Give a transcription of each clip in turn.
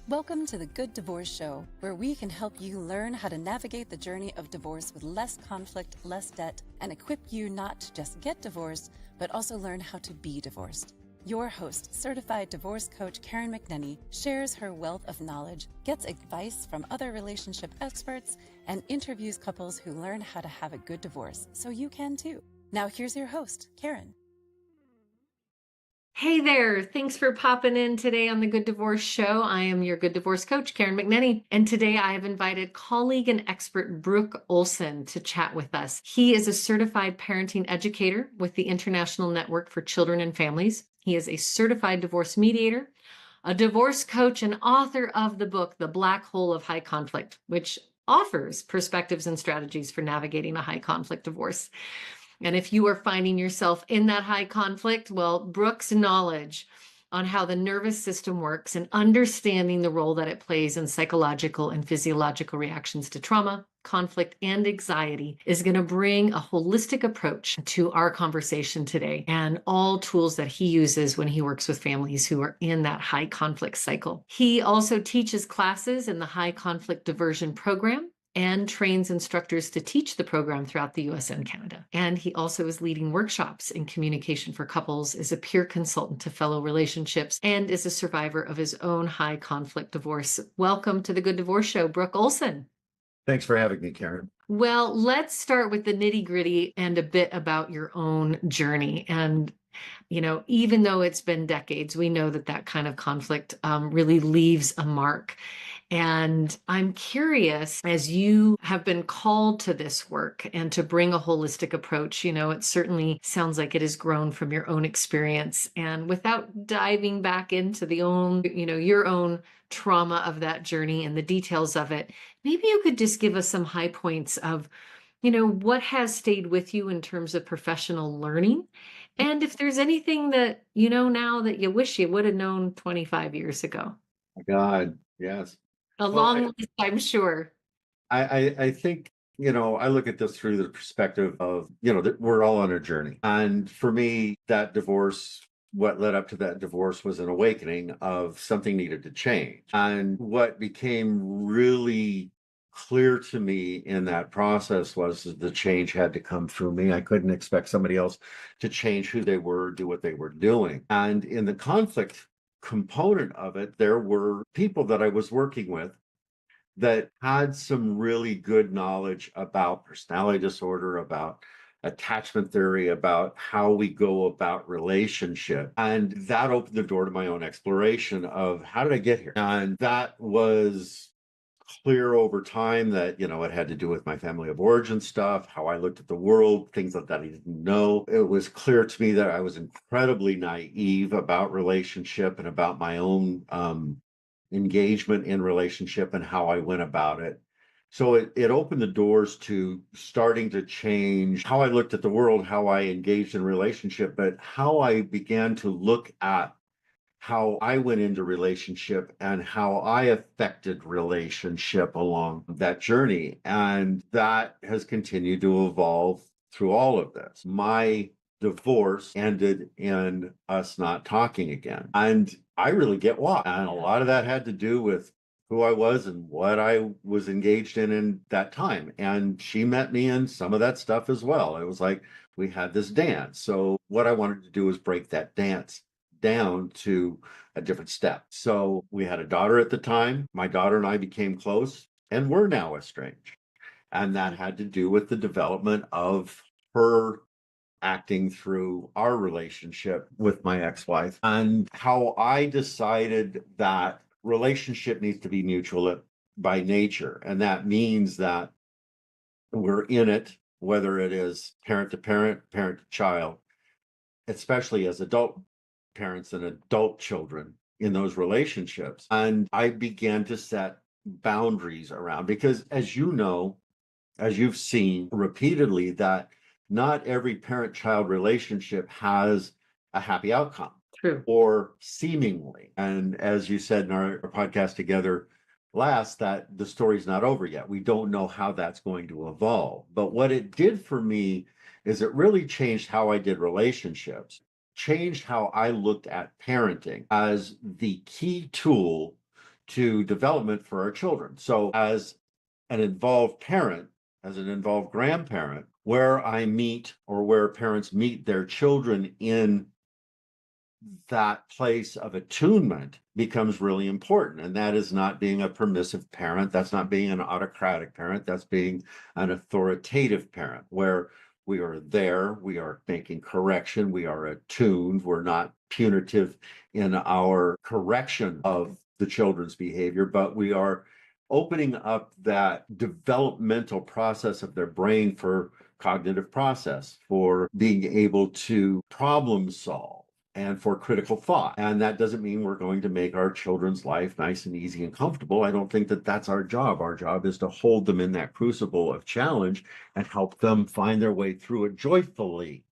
Welcome to the Good Divorce Show, where we can help you learn how to navigate the journey of divorce with less conflict, less debt, and equip you not to just get divorced, but also learn how to be divorced. Your host, certified divorce coach Karen McNenny, shares her wealth of knowledge, gets advice from other relationship experts, and interviews couples who learn how to have a good divorce, so you can too. Now here's your host, Karen. Hey there. Thanks for popping in today on the Good Divorce Show. I am your Good Divorce coach, Karen McNenny. And today I have invited colleague and expert Brook Olsen to chat with us. He is a certified parenting educator with the International Network for Children and Families. He is a certified divorce mediator, a divorce coach, and author of the book, The Black Hole of High Conflict, which offers perspectives and strategies for navigating a high conflict divorce. And if you are finding yourself in that high conflict, well, Brook's knowledge on how the nervous system works and understanding the role that it plays in psychological and physiological reactions to trauma, conflict, and anxiety is going to bring a holistic approach to our conversation today and all tools that he uses when he works with families who are in that high conflict cycle. He also teaches classes in the High Conflict Diversion Program and trains instructors to teach the program throughout the US and Canada. And he also is leading workshops in communication for couples, is a peer consultant to fellow relationships, and is a survivor of his own high conflict divorce. Welcome to the Good Divorce Show, Brook Olsen. Thanks for having me, Karen. Well, let's start with the nitty-gritty and a bit about your own journey. And even though it's been decades, we know that kind of conflict really leaves a mark. And I'm curious, as you have been called to this work and to bring a holistic approach, it certainly sounds like it has grown from your own experience. And without diving back into your own trauma of that journey and the details of it, maybe you could just give us some high points of, what has stayed with you in terms of professional learning. And if there's anything that you know now that you wish you would have known 25 years ago. My God, yes. A long list, I'm sure. I think, I look at this through the perspective of, that we're all on a journey. And for me, that divorce, what led up to that divorce was an awakening of something needed to change. And what became really clear to me in that process was that the change had to come through me. I couldn't expect somebody else to change who they were, do what they were doing. And in the conflict component of it, there were people that I was working with that had some really good knowledge about personality disorder, about attachment theory, about how we go about relationship. And that opened the door to my own exploration of how did I get here? And that was clear over time that, it had to do with my family of origin stuff, how I looked at the world, things like that I didn't know. It was clear to me that I was incredibly naive about relationship and about my own engagement in relationship and how I went about it. So it opened the doors to starting to change how I looked at the world, how I engaged in relationship, but how I began to look at how I went into relationship and how I affected relationship along that journey. And that has continued to evolve through all of this. My divorce ended in us not talking again. And I really get why. And a lot of that had to do with who I was and what I was engaged in that time. And she met me in some of that stuff as well. It was like we had this dance. So what I wanted to do was break that dance down to a different step. So we had a daughter at the time. My daughter and I became close, and we're now estranged. And that had to do with the development of her acting through our relationship with my ex-wife and how I decided that relationship needs to be mutual by nature. And that means that we're in it, whether it is parent to parent, parent to child, especially as adult parents and adult children in those relationships. And I began to set boundaries around, because as you know, as you've seen repeatedly, that not every parent-child relationship has a happy outcome. True. Or seemingly. And as you said in our podcast together last, that the story's not over yet. We don't know how that's going to evolve. But what it did for me is it really changed how I did relationships, changed how I looked at parenting as the key tool to development for our children. So as an involved parent, as an involved grandparent, where I meet or where parents meet their children in that place of attunement becomes really important. And that is not being a permissive parent. That's not being an autocratic parent. That's being an authoritative parent where we are there, we are making correction, we are attuned, we're not punitive in our correction of the children's behavior, but we are opening up that developmental process of their brain for cognitive process, for being able to problem solve and for critical thought. And that doesn't mean we're going to make our children's life nice and easy and comfortable. I don't think that that's our job. Our job is to hold them in that crucible of challenge and help them find their way through it joyfully.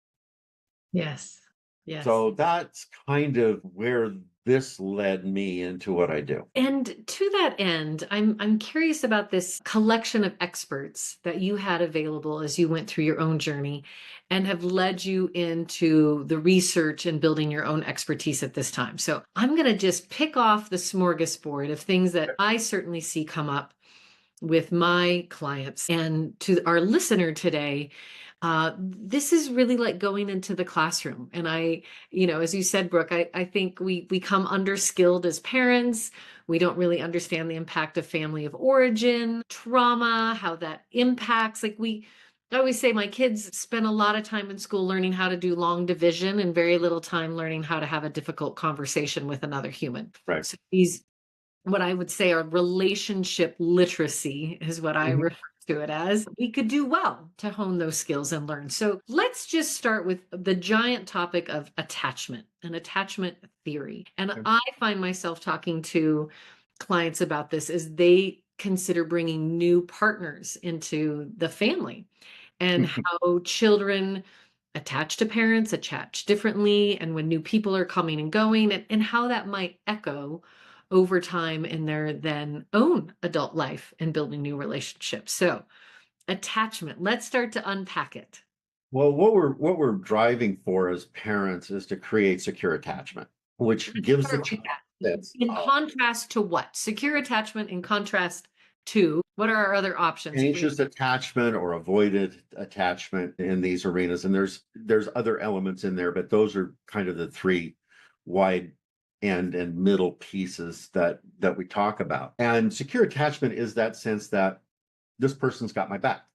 Yes. Yes. So that's kind of where this led me into what I do. And to that end, I'm curious about this collection of experts that you had available as you went through your own journey and have led you into the research and building your own expertise at this time. So I'm going to just pick off the smorgasbord of things that I certainly see come up with my clients. And to our listener today, this is really like going into the classroom. And as you said, Brooke, I think we become underskilled as parents. We don't really understand the impact of family of origin, trauma, how that impacts. I always say my kids spend a lot of time in school learning how to do long division and very little time learning how to have a difficult conversation with another human. Right. So what I would say are relationship literacy is what I refer to it as. We could do well to hone those skills and learn. So let's just start with the giant topic of attachment and attachment theory. And I find myself talking to clients about this as they consider bringing new partners into the family and how children attach to parents, attach differently, and when new people are coming and going, and how that might echo over time in their then own adult life and building new relationships. So attachment, let's start to unpack it. Well, what we're driving for as parents is to create secure attachment, which gives the child in contrast to what? Secure attachment in contrast to what are our other options? anxious attachment or avoided attachment in these arenas. And there's other elements in there, but those are kind of the three wide end and middle pieces that we talk about. And secure attachment is that sense that this person's got my back.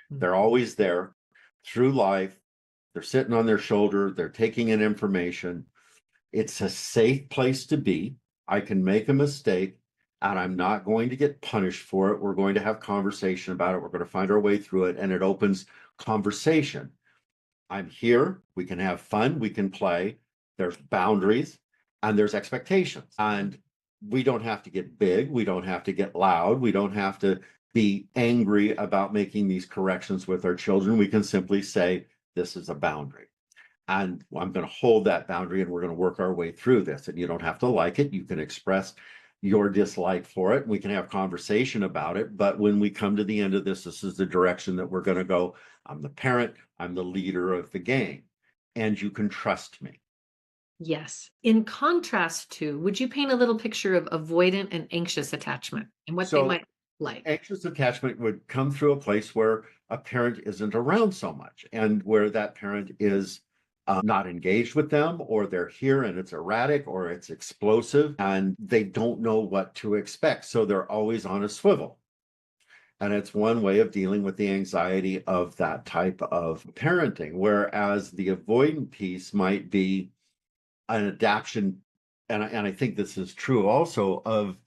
They're always there through life. They're sitting on their shoulder. They're taking in information. It's a safe place to be. I can make a mistake and I'm not going to get punished for it. We're going to have conversation about it. We're going to find our way through it. And it opens conversation. I'm here. We can have fun. We can play. There's boundaries and there's expectations. And we don't have to get big. We don't have to get loud. We don't have to be angry about making these corrections with our children. We can simply say, this is a boundary. And I'm going to hold that boundary and we're going to work our way through this. And you don't have to like it. You can express your dislike for it. We can have conversation about it. But when we come to the end of this, this is the direction that we're going to go. I'm the parent. I'm the leader of the game. And you can trust me. Yes. In contrast to, would you paint a little picture of avoidant and anxious attachment and what they might like? Anxious attachment would come through a place where a parent isn't around so much and where that parent is not engaged with them, or they're here and it's erratic or it's explosive and they don't know what to expect. So they're always on a swivel. And it's one way of dealing with the anxiety of that type of parenting. Whereas the avoidant piece might be an adaptation, and I think this is true also, of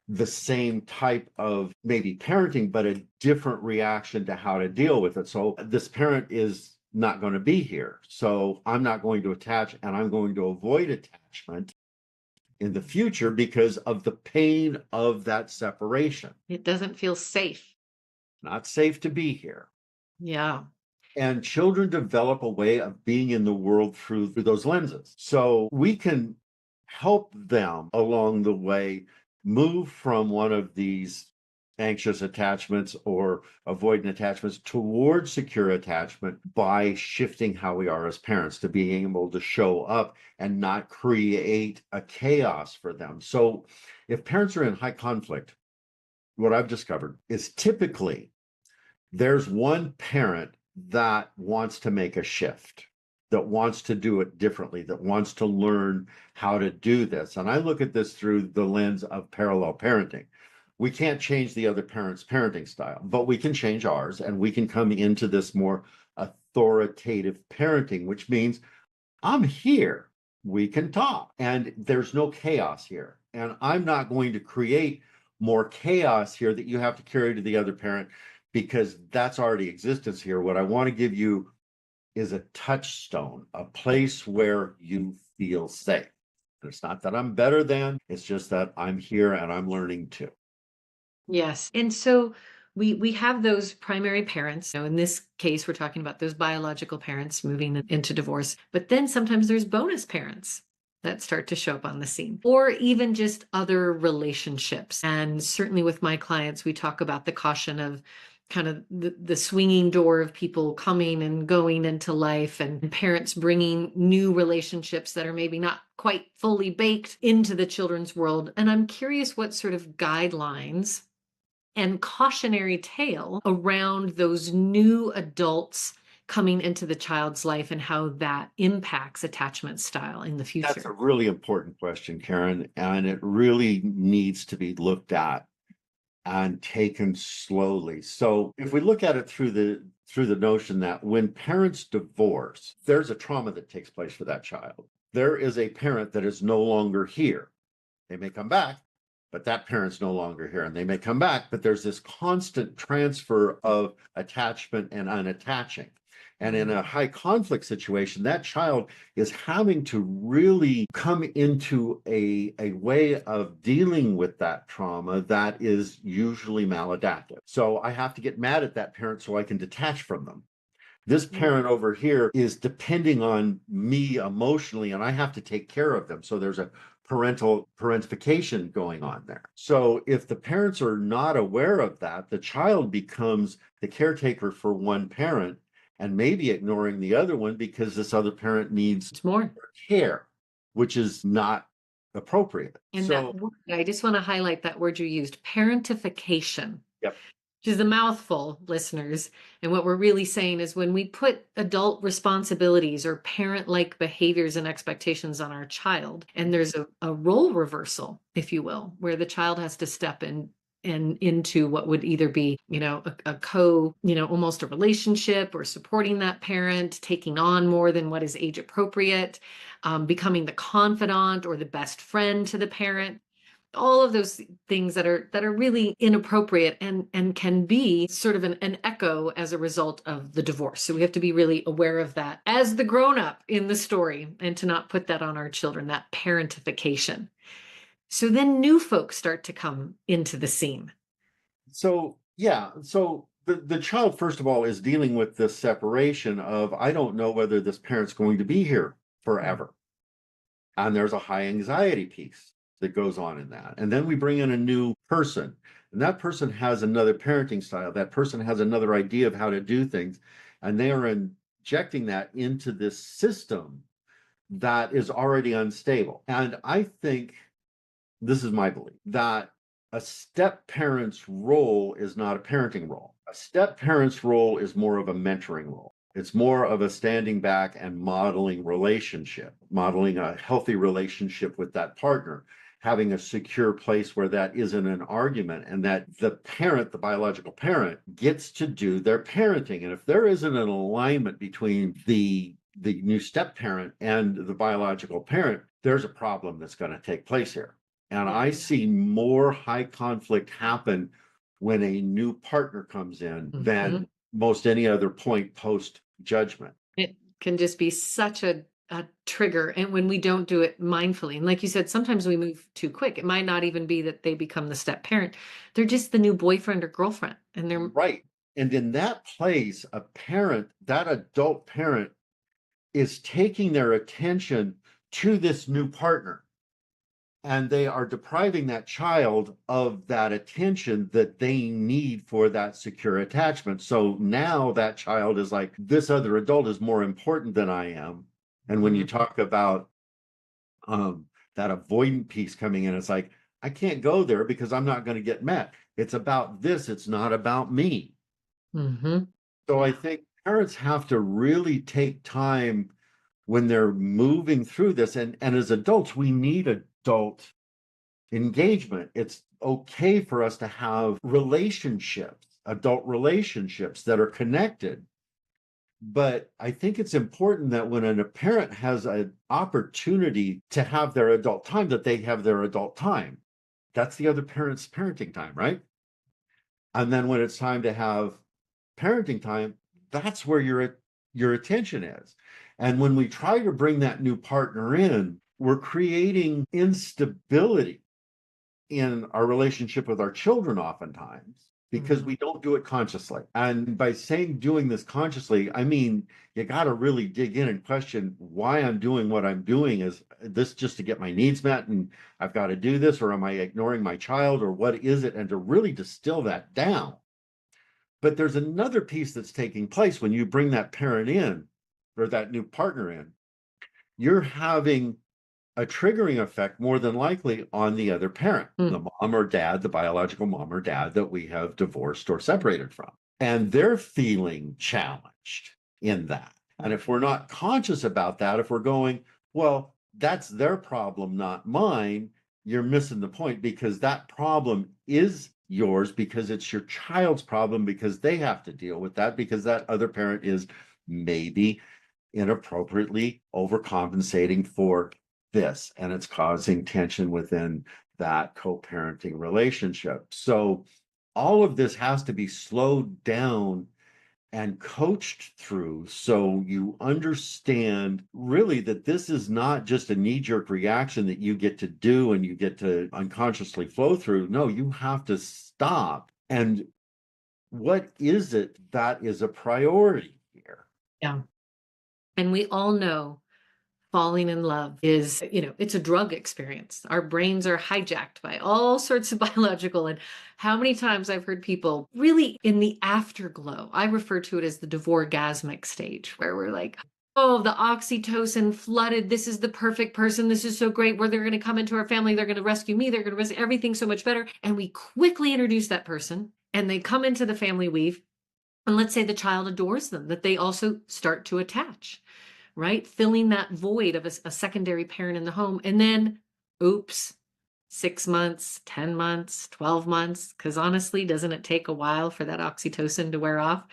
the same type of maybe parenting, but a different reaction to how to deal with it. So this parent is not going to be here. So I'm not going to attach and I'm going to avoid attachment in the future because of the pain of that separation. It doesn't feel safe. Not safe to be here. Yeah. And children develop a way of being in the world through those lenses. So we can help them along the way move from one of these anxious attachments or avoidant attachments towards secure attachment by shifting how we are as parents to being able to show up and not create a chaos for them. So if parents are in high conflict, what I've discovered is typically there's one parent that wants to make a shift, that wants to do it differently, that wants to learn how to do this. And I look at this through the lens of parallel parenting. We can't change the other parent's parenting style, but we can change ours, and we can come into this more authoritative parenting, which means I'm here, we can talk, and there's no chaos here. And I'm not going to create more chaos here that you have to carry to the other parent, because that's already existence here. What I want to give you is a touchstone, a place where you feel safe. It's not that I'm better than, it's just that I'm here and I'm learning too. Yes. And so we have those primary parents. In this case, we're talking about those biological parents moving into divorce. But then sometimes there's bonus parents that start to show up on the scene, or even just other relationships. And certainly with my clients, we talk about the caution of kind of the swinging door of people coming and going into life, and parents bringing new relationships that are maybe not quite fully baked into the children's world. And I'm curious what sort of guidelines and cautionary tale around those new adults coming into the child's life and how that impacts attachment style in the future. That's a really important question, Karen, and it really needs to be looked at and taken slowly. So if we look at it through the notion that when parents divorce, there's a trauma that takes place for that child. There is a parent that is no longer here. They may come back, but that parent's no longer here, and they may come back, but there's this constant transfer of attachment and unattaching. And in a high conflict situation, that child is having to really come into a way of dealing with that trauma that is usually maladaptive. So I have to get mad at that parent so I can detach from them. This parent over here is depending on me emotionally, and I have to take care of them. So there's a parentification going on there. So if the parents are not aware of that, the child becomes the caretaker for one parent and maybe ignoring the other one because this other parent needs more care, which is not appropriate. And so that word, I just want to highlight that word you used, parentification. Yep. Which is a mouthful, listeners. And what we're really saying is when we put adult responsibilities or parent-like behaviors and expectations on our child, and there's a role reversal, if you will, where the child has to step in and into what would either be, almost a relationship, or supporting that parent, taking on more than what is age appropriate, becoming the confidant or the best friend to the parent. All of those things that are really inappropriate and can be sort of an echo as a result of the divorce. So we have to be really aware of that as the grown-up in the story, and to not put that on our children, that parentification. So then new folks start to come into the scene. So the child, first of all, is dealing with this separation of, I don't know whether this parent's going to be here forever. And there's a high anxiety piece that goes on in that. And then we bring in a new person, and that person has another parenting style. That person has another idea of how to do things. And they are injecting that into this system that is already unstable. And I think, this is my belief, that a step parent's role is not a parenting role. A step parent's role is more of a mentoring role. It's more of a standing back and modeling relationship, modeling a healthy relationship with that partner, having a secure place where that isn't an argument, and that the parent, the biological parent, gets to do their parenting. And if there isn't an alignment between the new step parent and the biological parent, there's a problem that's going to take place here. And I see more high conflict happen when a new partner comes in than most any other point post judgment. It can just be such a trigger. And when we don't do it mindfully, and like you said, sometimes we move too quick. It might not even be that they become the step parent. They're just the new boyfriend or girlfriend. And they're right. And in that place, a parent, that adult parent, is taking their attention to this new partner. and they are depriving that child of that attention that they need for that secure attachment. So now that child is like, this other adult is more important than I am. And when you talk about that avoidant piece coming in, it's like, I can't go there because I'm not going to get met. It's about this, it's not about me. So I think parents have to really take time when they're moving through this. And as adults, we need adult engagement. It's okay for us to have relationships, adult relationships that are connected. But I think it's important that when a parent has an opportunity to have their adult time, that they have their adult time. That's the other parent's parenting time, right? And then when it's time to have parenting time, that's where your attention is. And when we try to bring that new partner in, we're creating instability in our relationship with our children oftentimes because we don't do it consciously. And by saying doing this consciously, I mean, you got to really dig in and question why I'm doing what I'm doing. Is this just to get my needs met and I've got to do this, or am I ignoring my child, or what is it? And to really distill that down. But there's another piece that's taking place when you bring that parent in or that new partner in. You're having a triggering effect more than likely on the other parent, the mom or dad, the biological mom or dad that we have divorced or separated from. And they're feeling challenged in that. And if we're not conscious about that, if we're going, well, that's their problem, not mine, you're missing the point, because that problem is yours because it's your child's problem, because they have to deal with that, because that other parent is maybe inappropriately overcompensating for this, and it's causing tension within that co-parenting relationship. So all of this has to be slowed down and coached through, so you understand really that this is not just a knee-jerk reaction that you get to do and you get to unconsciously flow through. No, you have to stop. And what is it that is a priority here? Yeah. And we all know falling in love is, it's a drug experience. Our brains are hijacked by all sorts of biological. And how many times I've heard people really in the afterglow, I refer to it as the divorgasmic stage, where we're like, oh, the oxytocin flooded. This is the perfect person. This is so great. Where they're going to come into our family. They're going to rescue me. They're going to rescue everything so much better. And we quickly introduce that person and they come into the family weave. And let's say the child adores them, that they also start to attach, right? Filling that void of a secondary parent in the home. And then, oops, 6 months, 10 months, 12 months, because honestly, doesn't it take a while for that oxytocin to wear off?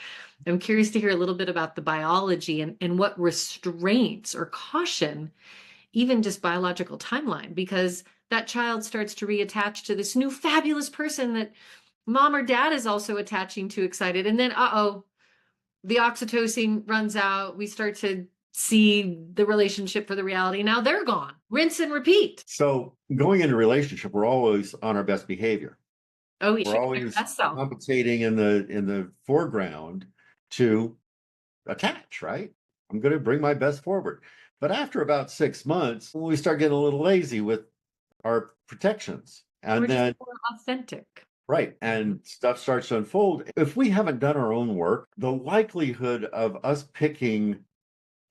I'm curious to hear a little bit about the biology and what restraints or caution, even just biological timeline, because that child starts to reattach to this new fabulous person that mom or dad is also attaching to, excited. And then, the oxytocin runs out. We start to see the relationship for the reality. Now they're gone. Rinse and repeat. So going into a relationship, we're always on our best behavior. Oh, we We're should always best self. compensating in the foreground to attach, right? I'm going to bring my best forward. But after about 6 months, we start getting a little lazy with our protections. And We're then just more authentic. right. And stuff starts to unfold. If we haven't done our own work, the likelihood of us picking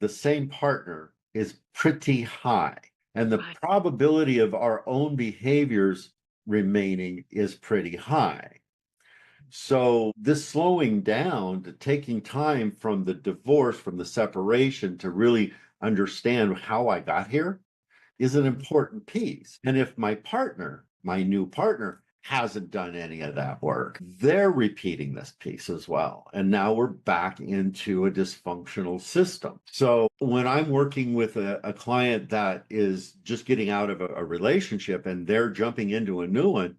the same partner is pretty high. And the Right. probability of our own behaviors remaining is pretty high. So this slowing down, to taking time from the divorce, from the separation, to really understand how I got here is an important piece. And if my partner, my new partner, hasn't done any of that work, they're repeating this piece as well. And now we're back into a dysfunctional system. So when I'm working with a client that is just getting out of a relationship and they're jumping into a new one,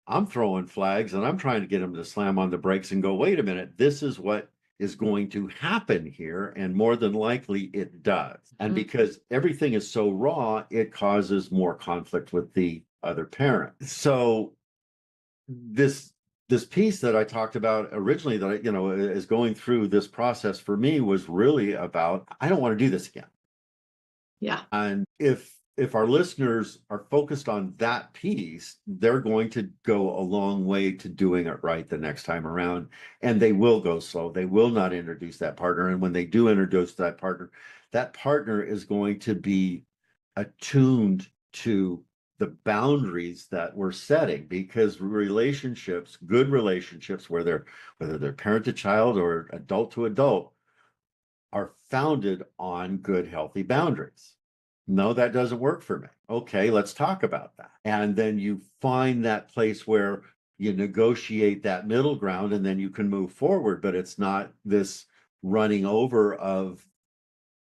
I'm throwing flags and I'm trying to get them to slam on the brakes and go, wait a minute, this is what is going to happen here. And more than likely it does. And because everything is so raw, it causes more conflict with the other parent. So this piece that I talked about originally that is going through this process for me was really about, I don't want to do this again. Yeah. And if if our listeners are focused on that piece, they're going to go a long way to doing it right the next time around. And they will go slow. They will not introduce that partner. And when they do introduce that partner is going to be attuned to the boundaries that we're setting, because relationships, good relationships, whether they're parent to child or adult to adult, are founded on good, healthy boundaries. No, that doesn't work for me. Okay, let's talk about that. And then you find that place where you negotiate that middle ground, and then you can move forward, but it's not this running over of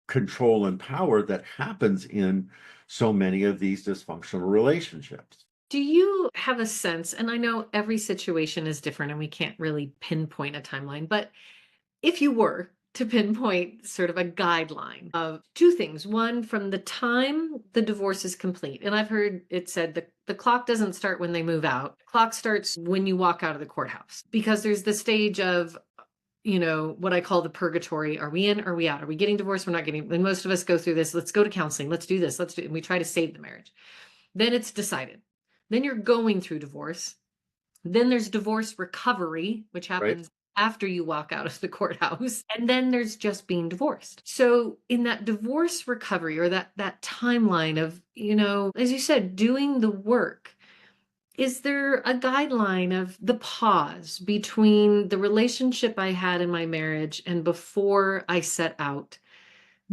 control and power that happens in so many of these dysfunctional relationships. Do you have a sense, and I know every situation is different and we can't really pinpoint a timeline, but if you were to pinpoint sort of a guideline of two things. One, from the time the divorce is complete, and I've heard it said the clock doesn't start when they move out. The clock starts when you walk out of the courthouse, because there's the stage of, what I call the purgatory. Are we in? Are we out? Are we getting divorced? We're not getting, and most of us go through this. Let's go to counseling. Let's do this. And we try to save the marriage. Then it's decided. Then you're going through divorce. Then there's divorce recovery, which happens after you walk out of the courthouse. And then there's just being divorced. So in that divorce recovery, or that timeline of, as you said, doing the work, is there a guideline of the pause between the relationship I had in my marriage and before I set out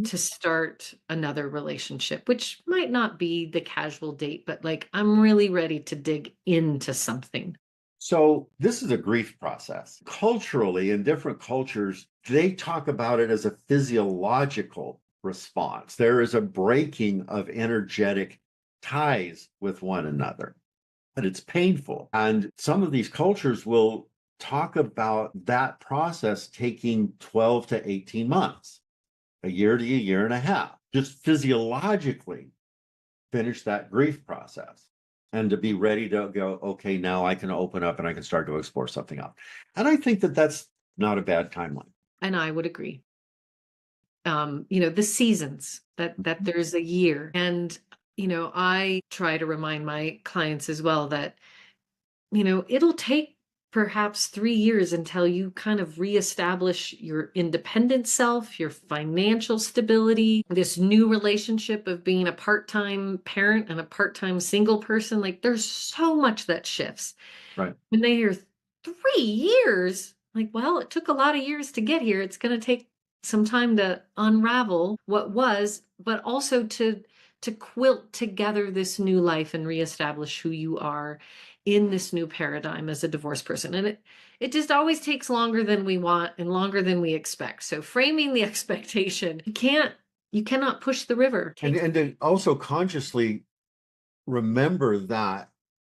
to start another relationship, which might not be the casual date, but like, I'm really ready to dig into something? So this is a grief process. Culturally, in different cultures, they talk about it as a physiological response. There is a breaking of energetic ties with one another, and it's painful. And some of these cultures will talk about that process taking 12 to 18 months, a year to a year and a half, just physiologically finish that grief process, and to be ready to go, okay, now I can open up and I can start to explore something else. And I think that that's not a bad timeline. And I would agree. The seasons that there's a year. And, I try to remind my clients as well that, it'll take perhaps 3 years until you kind of reestablish your independent self, your financial stability, this new relationship of being a part-time parent and a part-time single person. Like, there's so much that shifts. Right. When they hear 3 years, like, well, it took a lot of years to get here. It's going to take some time to unravel what was, but also to quilt together this new life and reestablish who you are in this new paradigm as a divorced person. And it just always takes longer than we want and longer than we expect. So framing the expectation, you cannot push the river. And to also consciously remember that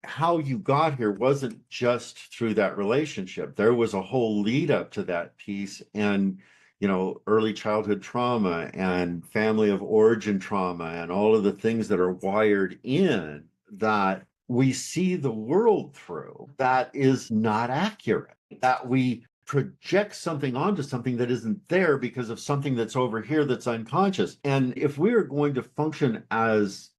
how you got here wasn't just through that relationship. There was a whole lead up to that piece, and early childhood trauma and family of origin trauma and all of the things that are wired in that we see the world through that is not accurate, that we project something onto something that isn't there because of something that's over here that's unconscious. And if we are going to function as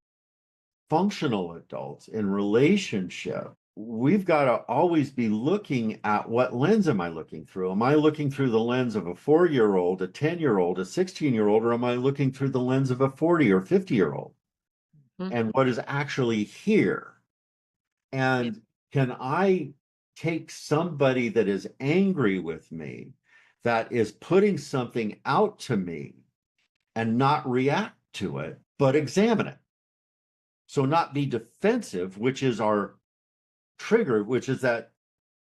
functional adults in relationship, we've got to always be looking at what lens am I looking through? Am I looking through the lens of a 4-year-old, a 10-year-old, a 16-year-old, or am I looking through the lens of a 40 or 50-year-old? And what is actually here? And can I take somebody that is angry with me, that is putting something out to me, and not react to it, but examine it? So not be defensive, which is our trigger, which is that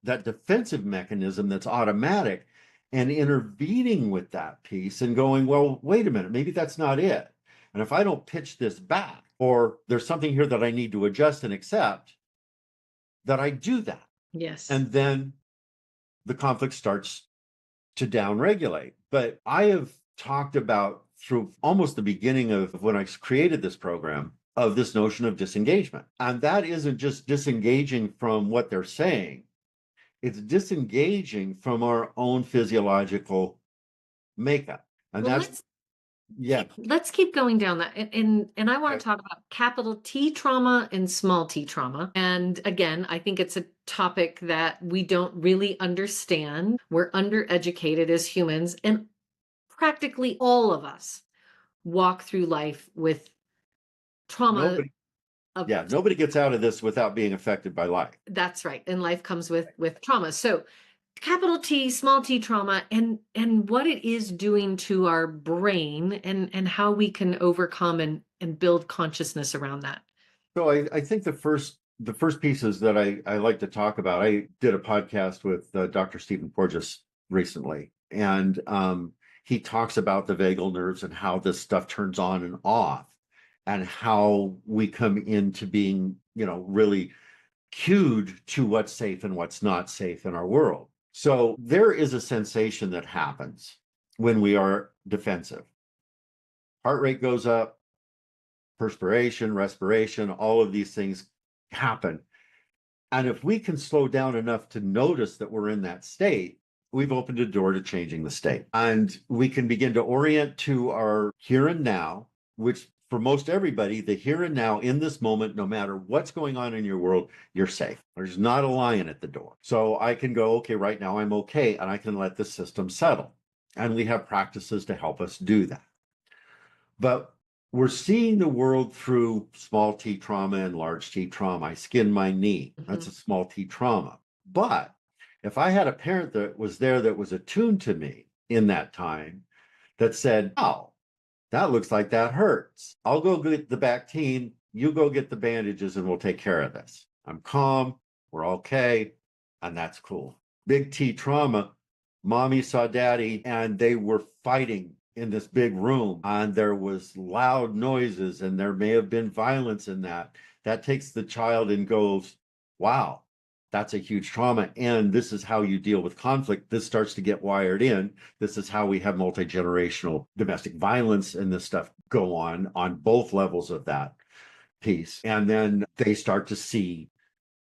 defensive mechanism that's automatic, and intervening with that piece and going, well, wait a minute, maybe that's not it. And if I don't pitch this back, or there's something here that I need to adjust and accept, that I do that. Yes. And then the conflict starts to downregulate. But I have talked about, through almost the beginning of when I created this program, of this notion of disengagement. And that isn't just disengaging from what they're saying, it's disengaging from our own physiological makeup. And Yeah. Let's keep going down that. And I want Okay. to talk about capital T trauma and small t trauma. And again, I think it's a topic that we don't really understand. We're undereducated as humans, and practically all of us walk through life with trauma Nobody, of yeah, nobody gets out of this without being affected by life. that's right. And life comes with trauma. So capital T, small t trauma, and what it is doing to our brain, and how we can overcome and build consciousness around that. So I think the first pieces that I like to talk about, I did a podcast with Dr. Stephen Porges recently, and he talks about the vagal nerves and how this stuff turns on and off, and how we come into being, really cued to what's safe and what's not safe in our world. So there is a sensation that happens when we are defensive. Heart rate goes up, perspiration, respiration, all of these things happen. And if we can slow down enough to notice that we're in that state, we've opened a door to changing the state. And we can begin to orient to our here and now, which for most everybody, the here and now in this moment, no matter what's going on in your world, you're safe. There's not a lion at the door. So I can go, okay, right now I'm okay, and I can let the system settle. And we have practices to help us do that. But we're seeing the world through small t trauma and large t trauma. I skinned my knee. That's a small t trauma. But if I had a parent that was there that was attuned to me in that time, that said, oh, that looks like that hurts. I'll go get the Bactine. You go get the bandages and we'll take care of this. I'm calm. We're okay. And that's cool. Big T trauma. Mommy saw daddy and they were fighting in this big room, and there was loud noises and there may have been violence in that. That takes the child and goes, wow, that's a huge trauma. And this is how you deal with conflict. This starts to get wired in. This is how we have multi-generational domestic violence and this stuff go on both levels of that piece. And then they start to see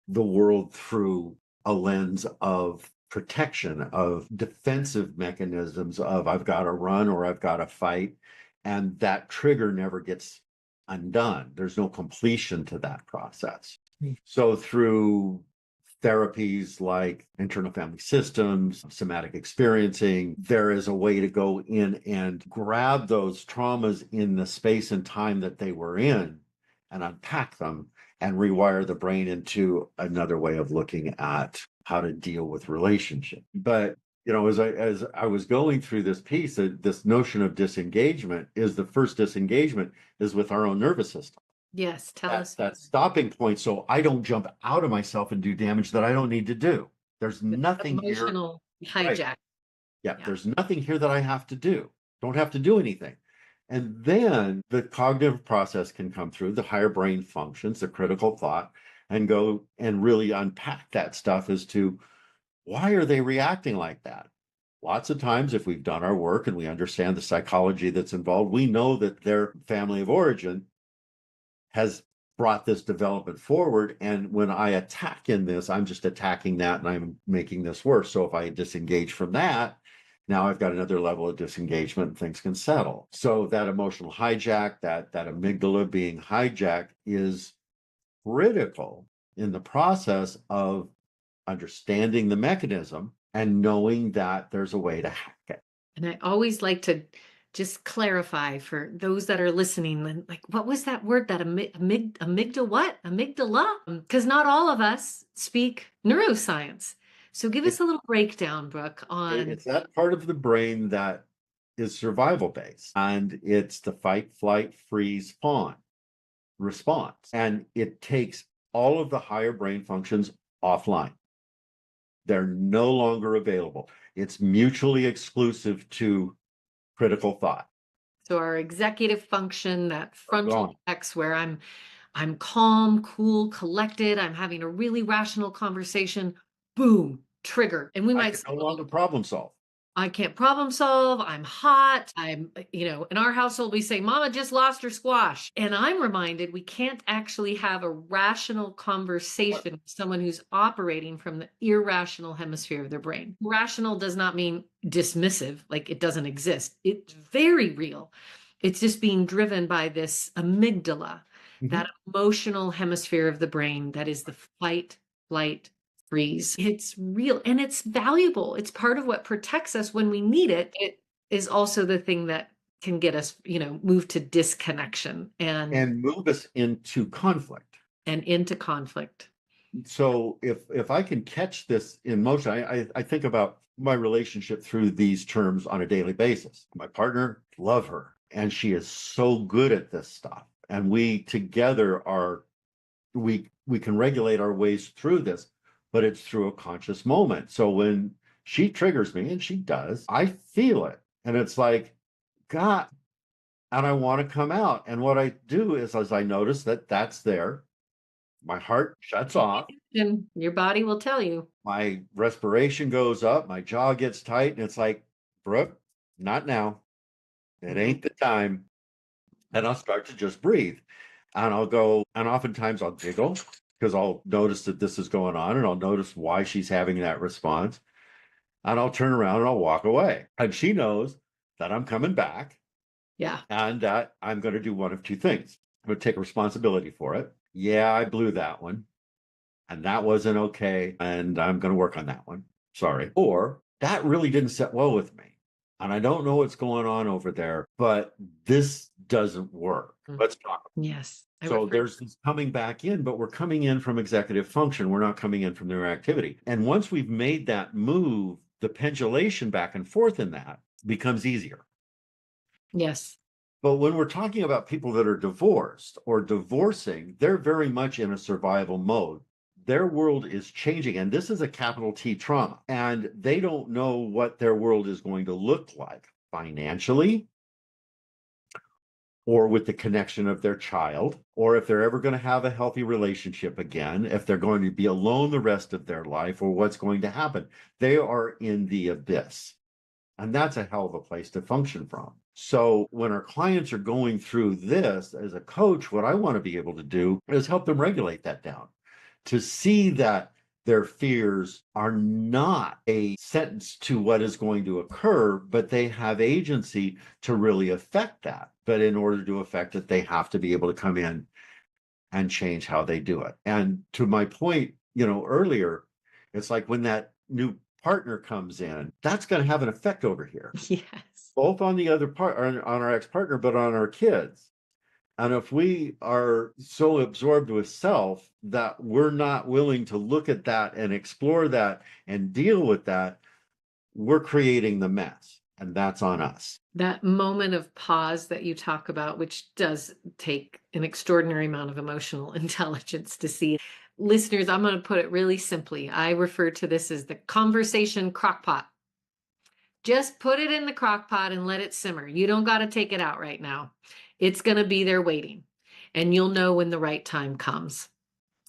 the world through a lens of protection, of defensive mechanisms, of I've got to run or I've got to fight. And that trigger never gets undone. There's no completion to that process. So through therapies like internal family systems, somatic experiencing, there is a way to go in and grab those traumas in the space and time that they were in and unpack them and rewire the brain into another way of looking at how to deal with relationship. But as I was going through this piece, this notion of disengagement is the first disengagement is with our own nervous system. Yes, tell That's us. that stopping point, so I don't jump out of myself and do damage that I don't need to do. There's nothing here. Emotional Right. hijack. Yeah, Yeah. there's nothing here that I have to do. Don't have to do anything. And then the cognitive process can come through, the higher brain functions, the critical thought, and go and really unpack that stuff as to why are they reacting like that? Lots of times, if we've done our work and we understand the psychology that's involved, we know that their family of origin has brought this development forward. And when I attack in this, I'm just attacking that and I'm making this worse. So if I disengage from that, now I've got another level of disengagement and things can settle. So that emotional hijack, that amygdala being hijacked is critical in the process of understanding the mechanism and knowing that there's a way to hack it. And I always like to just clarify for those that are listening, like, what was that word, that amygdala, what? Amygdala? Because not all of us speak neuroscience. So give us a little breakdown, Brooke, on. It's that part of the brain that is survival based, and it's the fight, flight, freeze, fawn response. And it takes all of the higher brain functions offline. They're no longer available. It's mutually exclusive to critical thought. So our executive function, that frontal Gone. cortex, where I'm calm, cool, collected, I'm having a really rational conversation, boom, trigger. And we I might can say, no longer problem solve. I can't problem solve. I'm hot. In our household, we say, Mama just lost her squash. And I'm reminded we can't actually have a rational conversation with someone who's operating from the irrational hemisphere of their brain. Rational does not mean dismissive, like it doesn't exist. It's very real. It's just being driven by this amygdala, that emotional hemisphere of the brain that is the fight, flight, freeze. It's real and it's valuable. It's part of what protects us when we need it. It is also the thing that can get us, move to disconnection And move us into conflict. and into conflict. So if I can catch this in motion, I think about my relationship through these terms on a daily basis. My partner, love her, and she is so good at this stuff. And we together we can regulate our ways through this, but it's through a conscious moment. So when she triggers me, and she does, I feel it. And it's like, God, and I want to come out. And what I do is, as I notice that that's there, my heart shuts off. And your body will tell you. My respiration goes up, my jaw gets tight, and it's like, Brooke, not now. It ain't the time. And I'll start to just breathe. And I'll go, and oftentimes I'll giggle because I'll notice that this is going on, and I'll notice why she's having that response. And I'll turn around and I'll walk away. And she knows that I'm coming back. Yeah. And that I'm going to do one of two things. I'm going to take responsibility for it. Yeah, I blew that one. And that wasn't okay. And I'm going to work on that one. Sorry. Or that really didn't sit well with me. And I don't know what's going on over there, but this doesn't work. Let's talk. Yes. So there's this coming back in, but we're coming in from executive function. We're not coming in from their activity. And once we've made that move, the pendulation back and forth in that becomes easier. Yes. But when we're talking about people that are divorced or divorcing, they're very much in a survival mode. Their world is changing, and this is a capital T trauma, and they don't know what their world is going to look like financially, or with the connection of their child, or if they're ever going to have a healthy relationship again, if they're going to be alone the rest of their life, or what's going to happen. They are in the abyss. And that's a hell of a place to function from. So when our clients are going through this, as a coach, what I want to be able to do is help them regulate that down, to see that their fears are not a sentence to what is going to occur, but they have agency to really affect that. But in order to affect it, they have to be able to come in and change how they do it. And to my point, earlier, it's like when that new partner comes in, that's going to have an effect over here. Yes. Both on the other part, on our ex-partner, but on our kids. And if we are so absorbed with self that we're not willing to look at that and explore that and deal with that, we're creating the mess. And that's on us. That moment of pause that you talk about, which does take an extraordinary amount of emotional intelligence to see. Listeners, I'm going to put it really simply. I refer to this as the conversation crockpot. Just put it in the crock pot and let it simmer. You don't got to take it out right now. It's going to be there waiting, and you'll know when the right time comes.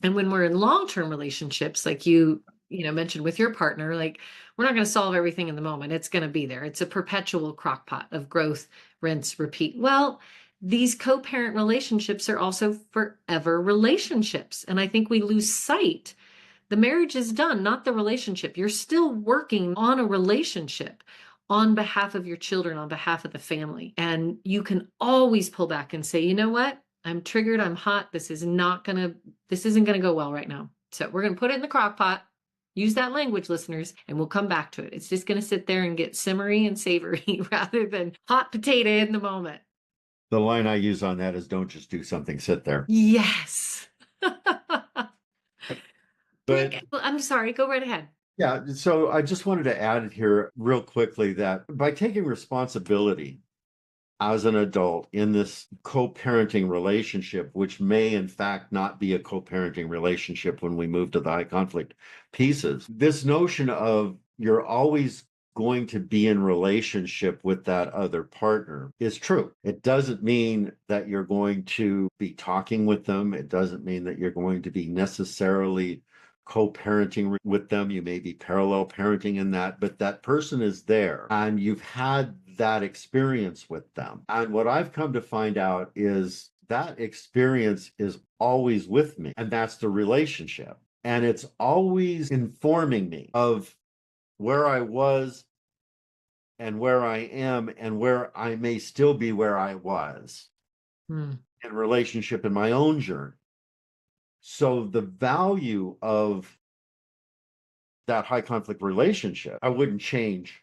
And when we're in long-term relationships, like you mentioned with your partner, like we're not going to solve everything in the moment. It's going to be there. It's a perpetual crock pot of growth, rinse, repeat. Well, these co-parent relationships are also forever relationships. And I think we lose sight. The marriage is done, not the relationship. You're still working on a relationship on behalf of your children, on behalf of the family. And you can always pull back and say, you know what? I'm triggered. I'm hot. This isn't going to go well right now. So we're going to put it in the crock pot. Use that language, listeners, and we'll come back to it. It's just going to sit there and get simmery and savory rather than hot potato in the moment. The line I use on that is, don't just do something, sit there. Yes. But I'm sorry, go right ahead. yeah, so I just wanted to add here real quickly that by taking responsibility as an adult in this co-parenting relationship, which may in fact not be a co-parenting relationship when we move to the high conflict pieces, this notion of you're always going to be in relationship with that other partner is true. It doesn't mean that you're going to be talking with them. It doesn't mean that you're going to be necessarily co-parenting with them. You may be parallel parenting in that, but that person is there and you've had that experience with them. And what I've come to find out is that experience is always with me, and that's the relationship. And it's always informing me of where I was and where I am and where I may still be where I was in relationship in my own journey. So the value of that high conflict relationship, I wouldn't change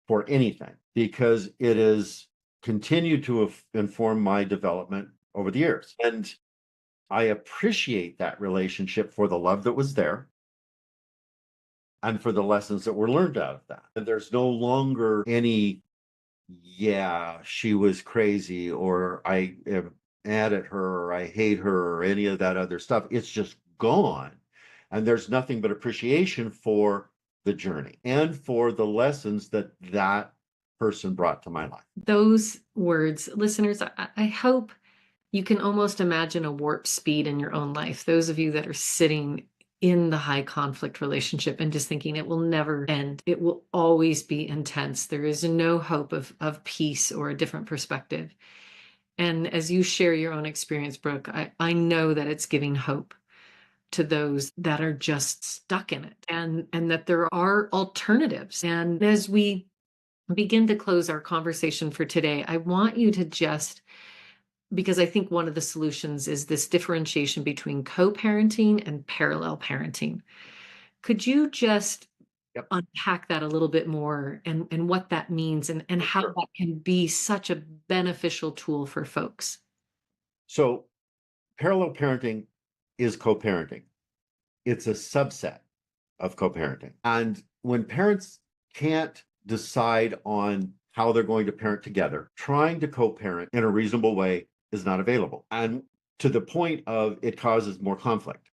for anything, because it has continued to inform my development over the years. And I appreciate that relationship for the love that was there and for the lessons that were learned out of that. And there's no longer any, yeah, she was crazy, or I am mad at her, or I hate her, or any of that other stuff. It's just gone. And there's nothing but appreciation for the journey and for the lessons that that person brought to my life. Those words, listeners, I hope you can almost imagine a warp speed in your own life. Those of you that are sitting in the high conflict relationship and just thinking it will never end. It will always be intense. There is no hope of peace or a different perspective. And as you share your own experience, Brooke, I know that it's giving hope to those that are just stuck in it, and that there are alternatives. And as we begin to close our conversation for today, I want you to just, because I think one of the solutions is this differentiation between co-parenting and parallel parenting. Could you just Yep. unpack that a little bit more, and what that means, and how Sure. that can be such a beneficial tool for folks? So parallel parenting is co-parenting. It's a subset of co-parenting. And when parents can't decide on how they're going to parent together, trying to co-parent in a reasonable way is not available. And to the point of it causes more conflict.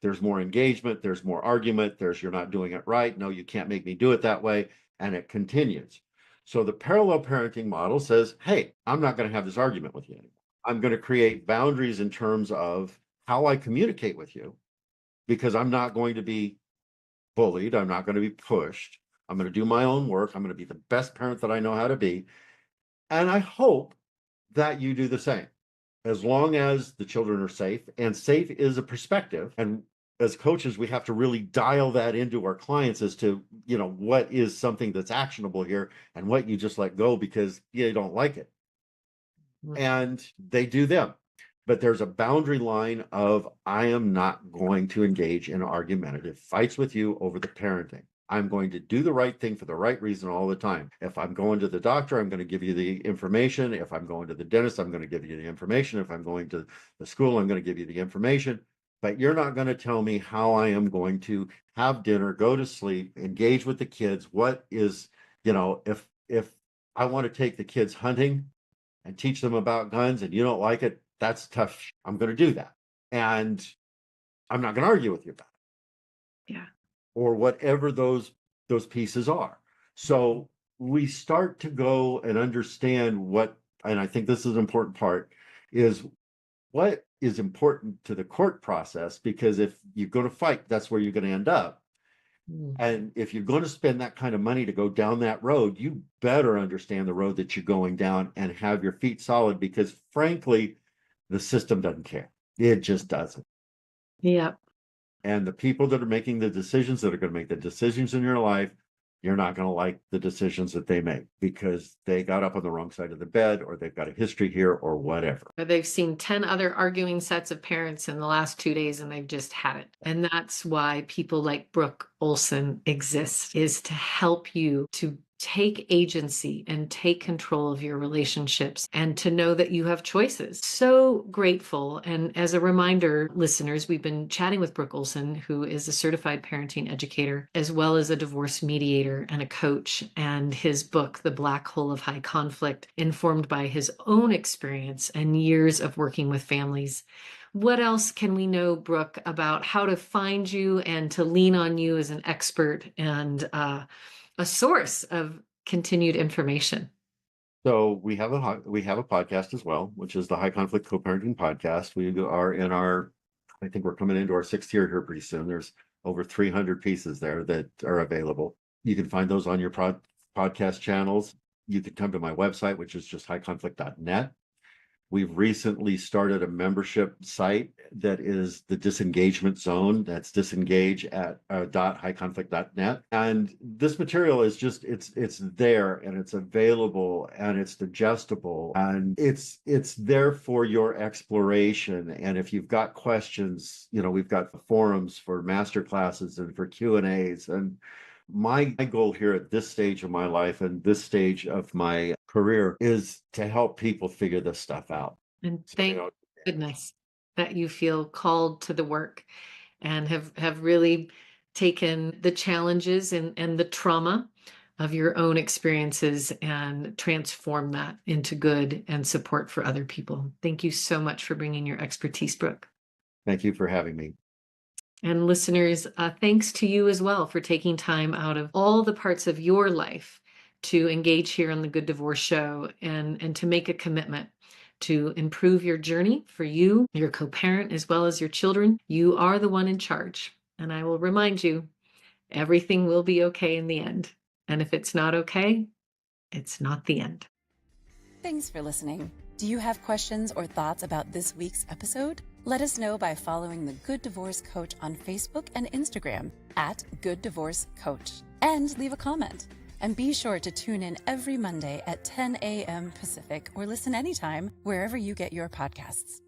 There's more engagement, there's more argument, there's you're not doing it right. No, you can't make me do it that way. And it continues. So the parallel parenting model says, hey, I'm not going to have this argument with you anymore. I'm going to create boundaries in terms of how I communicate with you, because I'm not going to be bullied. I'm not going to be pushed. I'm going to do my own work. I'm going to be the best parent that I know how to be. And I hope that you do the same, as long as the children are safe. And safe is a perspective. And as coaches, we have to really dial that into our clients as to, what is something that's actionable here and what you just let go because you don't like it. And they do them. But there's a boundary line of, I am not going to engage in argumentative fights with you over the parenting. I'm going to do the right thing for the right reason all the time. If I'm going to the doctor, I'm going to give you the information. If I'm going to the dentist, I'm going to give you the information. If I'm going to the school, I'm going to give you the information. But you're not going to tell me how I am going to have dinner, go to sleep, engage with the kids. What is, if I want to take the kids hunting and teach them about guns and you don't like it, that's tough. I'm going to do that. And I'm not going to argue with you about it. Yeah. Or whatever those pieces are. So we start to go and understand what, and I think this is an important part, is what is important to the court process, because if you're going to fight, that's where you're going to end up. And if you're going to spend that kind of money to go down that road, you better understand the road that you're going down and have your feet solid, because frankly, the system doesn't care. It just doesn't. Yeah. And the people that are making the decisions, that are going to make the decisions in your life, you're not going to like the decisions that they make because they got up on the wrong side of the bed, or they've got a history here, or whatever. Or they've seen 10 other arguing sets of parents in the last 2 days and they've just had it. And that's why people like Brook Olsen exist, is to help you to take agency and take control of your relationships, and to know that you have choices. So grateful. And as a reminder, listeners, we've been chatting with Brook Olsen, who is a certified parenting educator, as well as a divorce mediator and a coach. And his book, The Black Hole of High Conflict, informed by his own experience and years of working with families. What else can we know, Brooke, about how to find you and to lean on you as an expert and a source of continued information? So we have a podcast as well, which is the High Conflict Co-Parenting Podcast. We are in I think we're coming into our 6th year here pretty soon. There's over 300 pieces there that are available. You can find those on your podcast channels. You can come to my website, which is just highconflict.net. We've recently started a membership site that is the disengagement zone. That's disengage at .highconflict.net. And this material is just, it's there and it's available and it's digestible and it's there for your exploration. And if you've got questions, we've got forums for master classes and for Q&As. And my goal here at this stage of my life and this stage of my career is to help people figure this stuff out. And thank goodness that you feel called to the work and have really taken the challenges and the trauma of your own experiences and transform that into good and support for other people. Thank you so much for bringing your expertise, Brook. Thank you for having me. And listeners, thanks to you as well for taking time out of all the parts of your life to engage here on the Good Divorce Show and to make a commitment to improve your journey for you, your co-parent, as well as your children. You are the one in charge. And I will remind you, everything will be okay in the end. And if it's not okay, it's not the end. Thanks for listening. Do you have questions or thoughts about this week's episode? Let us know by following the Good Divorce Coach on Facebook and Instagram at Good Divorce Coach, and leave a comment. And be sure to tune in every Monday at 10 a.m. Pacific or listen anytime wherever you get your podcasts.